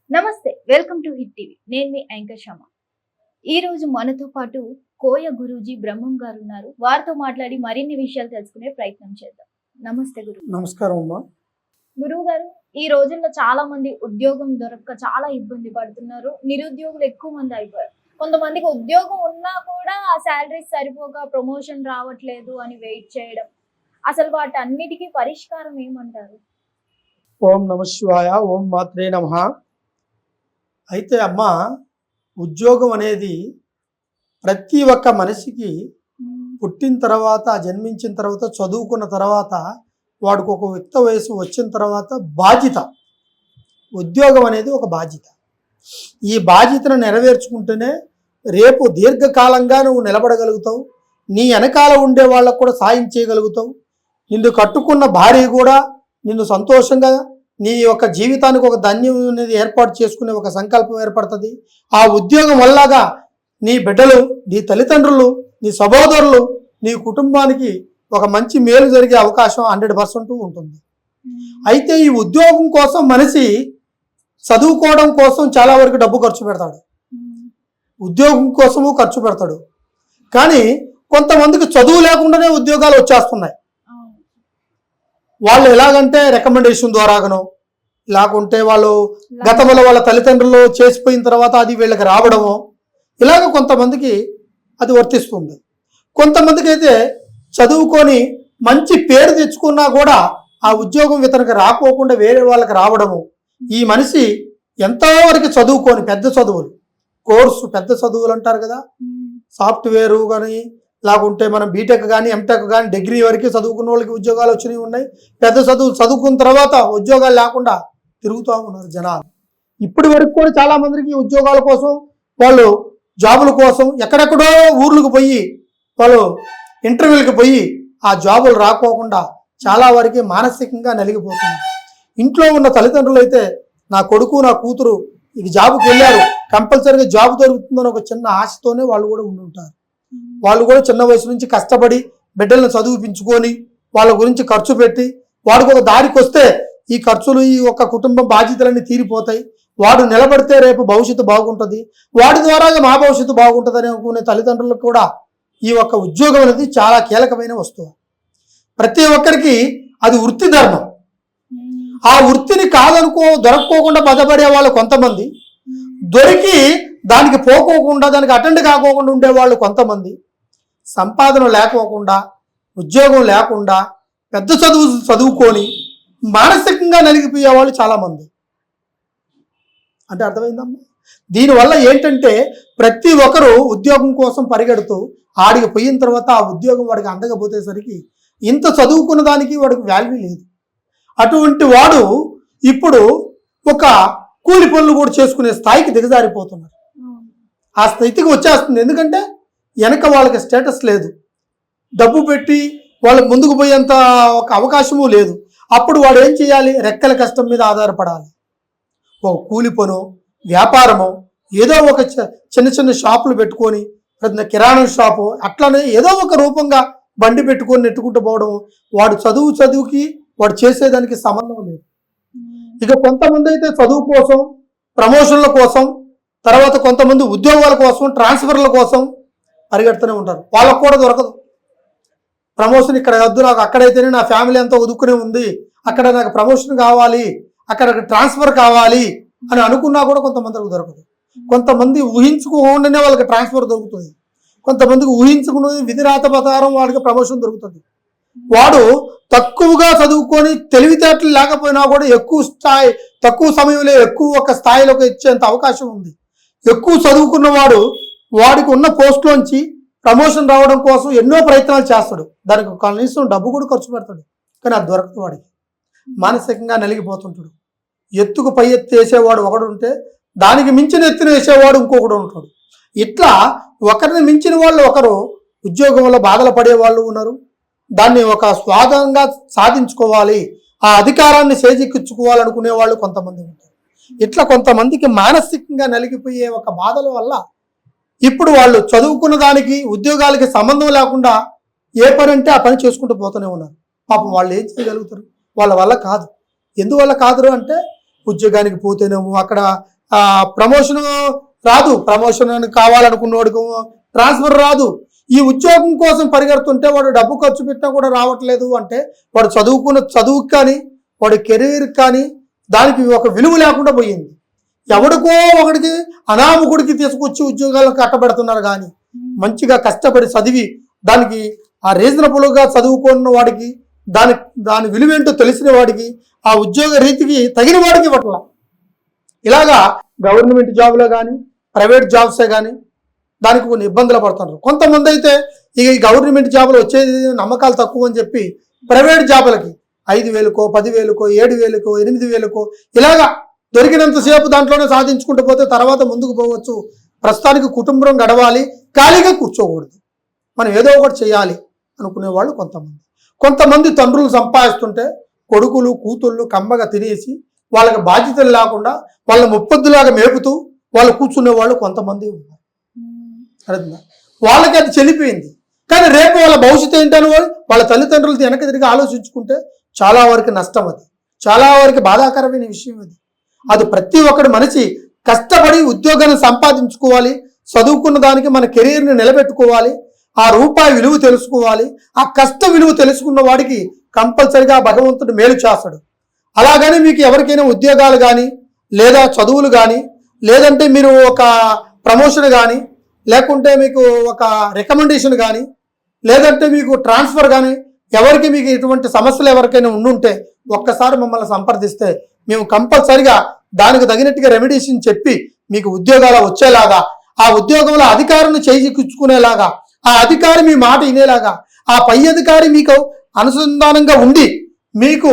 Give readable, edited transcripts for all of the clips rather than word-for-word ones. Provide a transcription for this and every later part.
నమస్తే, welcome to hit TV. నేను మీ anchor శమ. ఈ రోజు మనతో పాటు కోయ గురూజీ బ్రహ్మం గారు ఉన్నారు. వారితో మాట్లాడి మరిన్ని విషయాలు తెలుసుకునే ప్రయత్నం చేద్దాం. నమస్తే గురు. నమస్కారం అమ్మా. గురువు గారు, ఈ రోజుల్లో చాలా మంది ఉద్యోగం దొరక్క చాలా ఇబ్బంది పడుతున్నారు. నిరుద్యోగులు ఎక్కువ మంది అయిపోయారు. కొంతమందికి ఉద్యోగం ఉన్నా కూడా ఆ శాలరీస్ సరిపోక ప్రమోషన్ రావట్లేదు అని వెయిట్ చేయడం. అసలు వాటన్నిటికీ పరిష్కారం ఏమంటారు? ఓం నమ శివాయ, ఓం మాత్రే నమః. అయితే అమ్మ, ఉద్యోగం అనేది ప్రతి ఒక్క మనిషికి పుట్టిన తర్వాత, జన్మించిన తర్వాత, చదువుకున్న తర్వాత, వాడికి ఒక యుక్త వయసు వచ్చిన తర్వాత బాధ్యత. ఉద్యోగం అనేది ఒక బాధ్యత. ఈ బాధ్యతను నెరవేర్చుకుంటేనే రేపు దీర్ఘకాలంగా నువ్వు నిలబడగలుగుతావు. నీ వెనకాల ఉండే వాళ్ళకు కూడా సాయం చేయగలుగుతావు. నిన్ను కట్టుకున్న భార్య కూడా నిన్ను సంతోషంగా నీ యొక్క జీవితానికి ఒక ధన్యం అనేది ఏర్పాటు చేసుకునే ఒక సంకల్పం ఏర్పడుతుంది. ఆ ఉద్యోగం వల్లగా నీ బిడ్డలు, నీ తల్లిదండ్రులు, నీ సహోదరులు, నీ కుటుంబానికి ఒక మంచి మేలు జరిగే అవకాశం 100% ఉంటుంది. అయితే ఈ ఉద్యోగం కోసం మనిషి చదువుకోవడం కోసం చాలా వరకు డబ్బు ఖర్చు పెడతాడు, ఉద్యోగం కోసము ఖర్చు పెడతాడు. కానీ కొంతమందికి చదువు లేకుండానే ఉద్యోగాలు వచ్చేస్తున్నాయి. వాళ్ళు ఎలాగంటే రికమెండేషన్ ద్వారాగనో, లేకుంటే వాళ్ళు గతంలో వాళ్ళ తల్లిదండ్రులు చేసిపోయిన తర్వాత అది వీళ్ళకి రావడమో, ఇలాగ కొంతమందికి అది వర్తిస్తుంది. కొంతమందికి అయితే చదువుకొని మంచి పేరు తెచ్చుకున్నా కూడా ఆ ఉద్యోగం ఇతనికి రాకోకుండా వేరే వాళ్ళకి రావడము. ఈ మనిషి ఎంతవరకు చదువుకొని పెద్ద చదువులు, కోర్సు పెద్ద చదువులు అంటారు కదా, సాఫ్ట్వేరు కానీ, లేకుంటే మనం బీటెక్ కానీ, ఎంటెక్ కానీ, డిగ్రీ వరకు చదువుకున్న వాళ్ళకి ఉద్యోగాలు వచ్చినవి ఉన్నాయి. పెద్ద చదువు చదువుకున్న తర్వాత ఉద్యోగాలు లేకుండా తిరుగుతూ ఉన్నారు జనాలు. ఇప్పటి వరకు కూడా చాలా మందికి ఉద్యోగాల కోసం, వాళ్ళు జాబుల కోసం ఎక్కడెక్కడో ఊర్లకు పోయి వాళ్ళు ఇంటర్వ్యూలకు పోయి ఆ జాబులు రాకోకుండా చాలా వరకు మానసికంగా నలిగిపోతున్నారు. ఇంట్లో ఉన్న తల్లిదండ్రులు అయితే నా కొడుకు, నా కూతురు ఇది జాబుకి వెళ్ళారు, కంపల్సరీగా జాబ్ దొరుకుతుందని ఒక చిన్న ఆశతోనే వాళ్ళు కూడా ఉండి ఉంటారు. వాళ్ళు కూడా చిన్న వయసు నుంచి కష్టపడి బిడ్డలను చదివిపించుకొని వాళ్ళ గురించి ఖర్చు పెట్టి వాడికి ఒక దారికి వస్తే ఈ ఖర్చులు, ఈ ఒక కుటుంబం బాధ్యతలన్నీ తీరిపోతాయి. వాడు నిలబడితే రేపు భవిష్యత్తు బాగుంటుంది, వాడి ద్వారాగా మా భవిష్యత్తు బాగుంటుంది అని అనుకునే తల్లిదండ్రులకు కూడా ఈ ఒక్క ఉద్యోగం అనేది చాలా కీలకమైన వస్తువు. ప్రతి ఒక్కరికి అది వృత్తి ధర్మం. ఆ వృత్తిని దొరక్కోకుండా బాధపడే వాళ్ళు కొంతమంది, దొరికి దానికి పోకోకుండా, దానికి అటెండ్ కాకోకుండా ఉండేవాళ్ళు కొంతమంది, సంపాదన లేకోకుండా, ఉద్యోగం లేకుండా పెద్ద చదువుకొని మానసికంగా నలిగిపోయే వాళ్ళు చాలామంది. అంటే అర్థమైందమ్మా? దీనివల్ల ఏంటంటే ప్రతి ఒక్కరు ఉద్యోగం కోసం పరిగెడుతూ ఆడికి పోయిన తర్వాత ఆ ఉద్యోగం వాడికి అందకపోతేసరికి ఇంత చదువుకున్న దానికి వాడికి వాల్యూ లేదు. అటువంటి వాడు ఇప్పుడు ఒక కూలి పనులు కూడా చేసుకునే స్థాయికి దిగజారిపోతున్నారు. ఆ స్థితికి వచ్చేస్తుంది. ఎందుకంటే వెనక వాళ్ళకి స్టేటస్ లేదు, డబ్బు పెట్టి వాళ్ళకి ముందుకు పోయేంత ఒక అవకాశము లేదు. అప్పుడు వాడు ఏం చేయాలి? రెక్కల కష్టం మీద ఆధారపడాలి. ఒక కూలి పనో, వ్యాపారమో, ఏదో ఒక చిన్న చిన్న షాపులు పెట్టుకొని, కిరాణా షాపు, అట్లనే ఏదో ఒక రూపంగా బండి పెట్టుకొని నెట్టుకుంటూ పోవడం. వాడు చదువుకి వాడు చేసేదానికి సంబంధం లేదు. ఇక కొంతమంది అయితే చదువు కోసం, ప్రమోషన్ల కోసం, తర్వాత కొంతమంది ఉద్యోగాల కోసం, ట్రాన్స్ఫర్ల కోసం పరిగెడుతూనే ఉంటారు. వాళ్ళకు కూడా దొరకదు ప్రమోషన్. ఇక్కడ వద్దు, నాకు అక్కడైతేనే నా ఫ్యామిలీ అంతా ఒదుక్కునే ఉంది, అక్కడ నాకు ప్రమోషన్ కావాలి, అక్కడ ట్రాన్స్ఫర్ కావాలి అని అనుకున్నా కూడా కొంతమందికి దొరకదు. కొంతమంది ఊహించుకోకుండానే వాళ్ళకి ట్రాన్స్ఫర్ దొరుకుతుంది. కొంతమందికి ఊహించుకునే విధిరాత ప్రకారం వాళ్ళకి ప్రమోషన్ దొరుకుతుంది. వాడు తక్కువగా చదువుకొని తెలివితేటలు లేకపోయినా కూడా తక్కువ సమయంలో ఎక్కువ ఒక స్థాయిలోకి ఇచ్చేంత అవకాశం ఉంది. ఎక్కువ చదువుకున్న వాడికి ఉన్న పోస్టులోంచి ప్రమోషన్ రావడం కోసం ఎన్నో ప్రయత్నాలు చేస్తాడు. దానికి కనీసం డబ్బు కూడా ఖర్చు పెడతాడు, కానీ అది దొరకదు. వాడికి మానసికంగా నలిగిపోతుంటాడు. ఎత్తుకు పై ఎత్తు వేసేవాడు ఒకడు ఉంటే దానికి మించిన ఎత్తున వేసేవాడు ఇంకొకడు ఉంటాడు. ఇట్లా ఒకరిని మించిన వాళ్ళు ఒకరు ఉద్యోగంలో బాధలు పడే వాళ్ళు ఉన్నారు. దాన్ని ఒక స్వాగతంగా సాధించుకోవాలి, ఆ అధికారాన్ని చేజిక్కించుకోవాలనుకునే వాళ్ళు కొంతమంది ఉంటారు. ఇట్లా కొంతమందికి మానసికంగా నలిగిపోయే ఒక బాధల వల్ల ఇప్పుడు వాళ్ళు చదువుకున్న దానికి, ఉద్యోగాలకి సంబంధం లేకుండా ఏ పని అంటే ఆ పని చేసుకుంటూ పోతూనే ఉన్నారు. పాపం వాళ్ళు ఏం చేయగలుగుతారు? వాళ్ళ వల్ల కాదు. ఎందువల్ల కాదు అంటే ఉద్యోగానికి పోతేనేమో అక్కడ ప్రమోషన్ రాదు, ప్రమోషన్ కావాలనుకున్నవాడికి ట్రాన్స్ఫర్ రాదు. ఈ ఉద్యోగం కోసం పరిగెడుతుంటే వాడు డబ్బు ఖర్చు పెట్టినా కూడా రావట్లేదు అంటే వాడు చదువుకున్న చదువుకి కానీ వాడి కెరీర్ కానీ దానికి ఒక విలువ లేకుండా పోయింది. ఎవడికో ఒకడికి అనామకుడికి తీసుకొచ్చి ఉద్యోగాలను కట్టబెడుతున్నారు. కానీ మంచిగా కష్టపడి చదివి దానికి ఆ రీజనబుల్గా చదువుకున్న వాడికి దాని విలువేంటో తెలిసిన వాడికి ఆ ఉద్యోగ రీతికి తగిన వాడికి ఇవ్వట్ల. ఇలాగా గవర్నమెంట్ జాబ్లో కానీ ప్రైవేట్ జాబ్సే కానీ దానికి కొన్ని ఇబ్బందులు పడుతున్నారు. కొంతమంది అయితే ఈ గవర్నమెంట్ జాబులు వచ్చేది నమ్మకాలు తక్కువ అని చెప్పి ప్రైవేట్ జాబులకి 5,000కో 10,000కో 7,000కో 8,000కో ఇలాగా దొరికినంతసేపు దాంట్లోనే సాధించుకుంటూ పోతే తర్వాత ముందుకు పోవచ్చు. ప్రస్తుతానికి కుటుంబం గడవాలి, ఖాళీగా కూర్చోకూడదు, మనం ఏదో ఒకటి చేయాలి అనుకునే వాళ్ళు కొంతమంది తండ్రులు సంపాదిస్తుంటే కొడుకులు కూతుళ్ళు కమ్మగా తినేసి వాళ్ళకి బాధ్యతలు లేకుండా వాళ్ళ ముప్పొద్దులాగా మేపుతూ వాళ్ళు కూర్చునే వాళ్ళు కొంతమంది ఉన్నారు. అర్థంగా వాళ్ళకి అది చెల్లిపోయింది. కానీ రేపు వాళ్ళ భవిష్యత్తు ఏంటని వాళ్ళ తల్లిదండ్రులతో వెనక తిరిగి ఆలోచించుకుంటే చాలా వరకు నష్టం, అది చాలా వరకు బాధాకరమైన విషయం. అది ప్రతి ఒక్కటి మనిషి కష్టపడి ఉద్యోగాన్ని సంపాదించుకోవాలి, చదువుకున్న దానికి మన కెరీర్ని నిలబెట్టుకోవాలి, ఆ రూపాయి విలువ తెలుసుకోవాలి. ఆ కష్ట విలువ తెలుసుకున్న వాడికి కంపల్సరిగా భగవంతుడు మేలు చేస్తాడు. అలాగని మీకు ఎవరికైనా ఉద్యోగాలు కానీ లేదా చదువులు కానీ లేదంటే మీరు ఒక ప్రమోషన్ కానీ లేకుంటే మీకు ఒక రికమెండేషన్ కానీ లేదంటే మీకు ట్రాన్స్ఫర్ కానీ ఎవరికి మీకు ఇటువంటి సమస్యలు ఎవరికైనా ఉండుంటే ఒక్కసారి మమ్మల్ని సంప్రదిస్తే మేము కంపల్సరిగా దానికి తగినట్టుగా రెమెడీషన్ చెప్పి మీకు ఉద్యోగాలు వచ్చేలాగా, ఆ ఉద్యోగంలో అధికారిని చేజిక్కించుకునేలాగా, ఆ అధికారి మీ మాట వినేలాగా, ఆ పై అధికారి మీకు అనుసంధానంగా ఉండి మీకు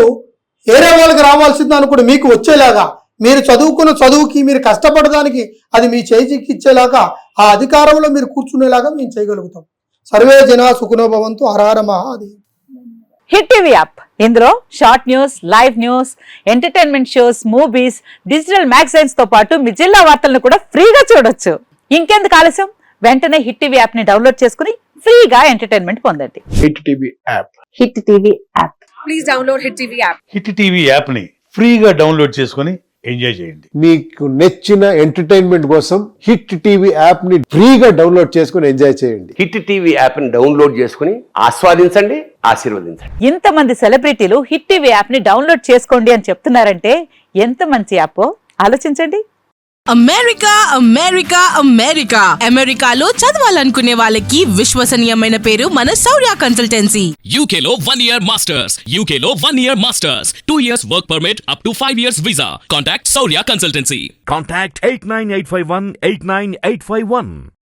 ఏరే వాళ్ళకి రావాల్సింది అనుకుంటే మీకు వచ్చేలాగా, మీరు చదువుకున్న చదువుకి మీరు కష్టపడడానికి అది మీ చేజిక్కిచ్చేలాగా ఆ అధికారంలో మీరు కూర్చునేలాగా మేము చేయగలుగుతాం. సర్వే జన సుఖనో భవంతు. హర మహాదేవ్. హిట్ టీవీ యాప్, ఇందులో short news, live news, entertainment shows, movies, digital magazines తో పాటు మీ జిల్లా వార్తలను కూడా ఫ్రీగా చూడొచ్చు. ఇంకెందుకు ఆలస్యం, వెంటనే హిట్ టీవీ యాప్ ని డౌన్లోడ్ చేసుకుని ఫ్రీగా ఎంటర్టైన్మెంట్ పొందండి. Hit TV app. Hit TV app. Please download hit TV app. Hit TV app ని ఫ్రీగా డౌన్లోడ్ చేసుకొని ఎంజాయ్ చేయండి. మీకు నచ్చిన ఎంటర్టైన్మెంట్ కోసం హిట్ టీవీ యాప్ ని ఫ్రీగా డౌన్లోడ్ చేసుకుని ఎంజాయ్ చేయండి. హిట్ టీవీ యాప్ ని డౌన్లోడ్ చేసుకుని ఆస్వాదించండి, ఆశీర్వదించండి. ఇంతమంది సెలబ్రిటీలు హిట్ టీవీ యాప్ ని డౌన్లోడ్ చేసుకోండి అని చెప్తున్నారంటే ఎంత మంచి యాప్ ఆలోచించండి. అమెరికా అమెరికా అమెరికా అమెరికాలో చదవాలనుకునే వాళ్ళకి విశ్వసనీయమైన పేరు మన శౌర్య కన్సల్టెన్సీ. UK లో 1 year masters, UK లో 1 year masters, 2 years work permit up to 5 years visa. Contact Saurya Consultancy. Contact 89851 89851.